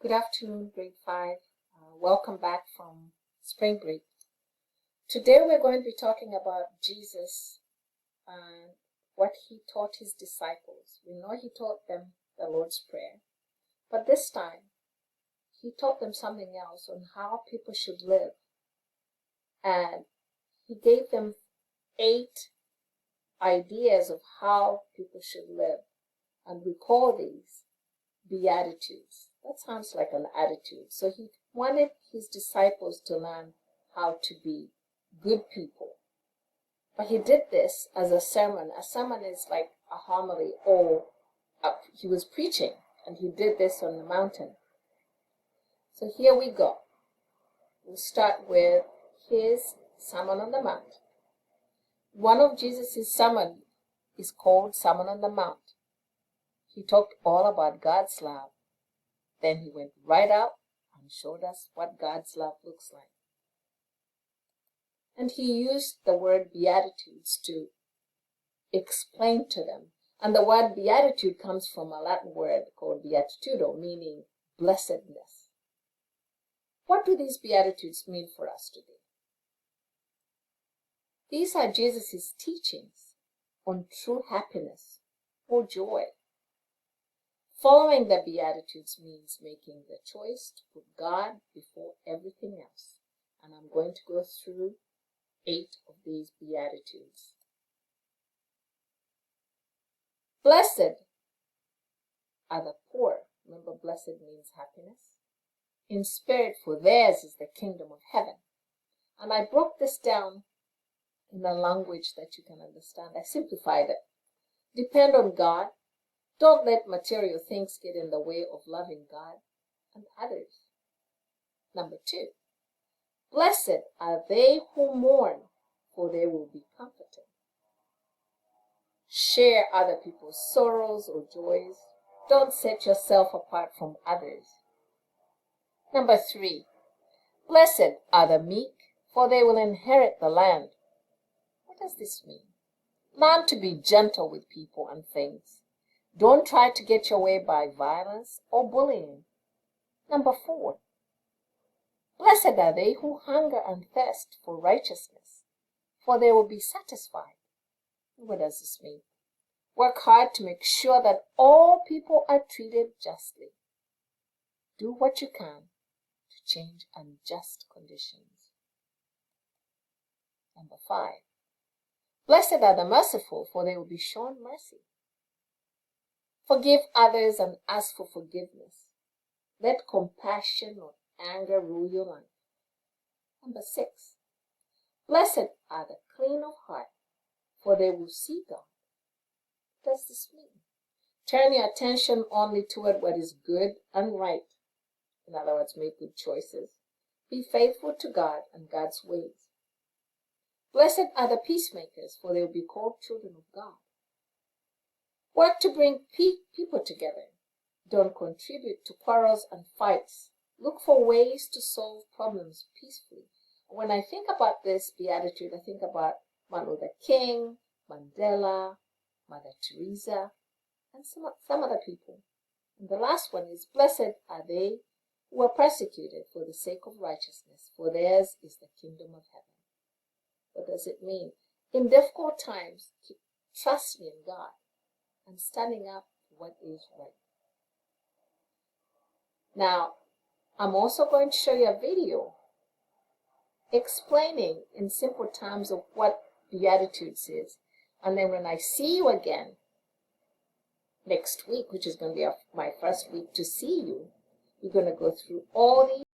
Good afternoon, grade 5. Welcome back from spring break. Today we're going to be talking about Jesus and what he taught his disciples. We know he taught them the Lord's Prayer, but this time he taught them something else on how people should live. And he gave them 8 ideas of how people should live. And we call these Beatitudes. That sounds like an attitude. So he wanted his disciples to learn how to be good people. But he did this as a sermon. A sermon is like a homily, or he was preaching, and he did this on the mountain. So here we go. We'll start with his Sermon on the Mount. One of Jesus' sermons is called Sermon on the Mount. He talked all about God's love. Then he went right out and showed us what God's love looks like. And he used the word Beatitudes to explain to them. And the word Beatitude comes from a Latin word called beatitudo, meaning blessedness. What do these Beatitudes mean for us today? These are Jesus' teachings on true happiness or joy. Following the Beatitudes means making the choice to put God before everything else. And I'm going to go through 8 of these Beatitudes. Blessed are the poor. Remember, blessed means happiness. In spirit, for theirs is the kingdom of heaven. And I broke this down in a language that you can understand. I simplified it. Depend on God. Don't let material things get in the way of loving God and others. Number 2, blessed are they who mourn, for they will be comforted. Share other people's sorrows or joys. Don't set yourself apart from others. Number 3, blessed are the meek, for they will inherit the land. What does this mean? Learn to be gentle with people and things. Don't try to get your way by violence or bullying. Number 4, blessed are they who hunger and thirst for righteousness, for they will be satisfied. What does this mean? Work hard to make sure that all people are treated justly. Do what you can to change unjust conditions. Number 5, blessed are the merciful, for they will be shown mercy. Forgive others and ask for forgiveness. Let compassion or anger rule your life. Number 6, blessed are the clean of heart, for they will see God. What does this mean? Turn your attention only toward what is good and right. In other words, make good choices. Be faithful to God and God's ways. Blessed are the peacemakers, for they will be called children of God. Work to bring people together. Don't contribute to quarrels and fights. Look for ways to solve problems peacefully. When I think about this Beatitude, I think about Martin Luther King, Mandela, Mother Teresa, and some other people. And the last one is, blessed are they who are persecuted for the sake of righteousness, for theirs is the kingdom of heaven. What does it mean? In difficult times, keep trusting in God and standing up for what is right. Now, I'm also going to show you a video explaining in simple terms of what Beatitudes is. And then when I see you again next week, which is going to be my first week to see you, we're going to go through all these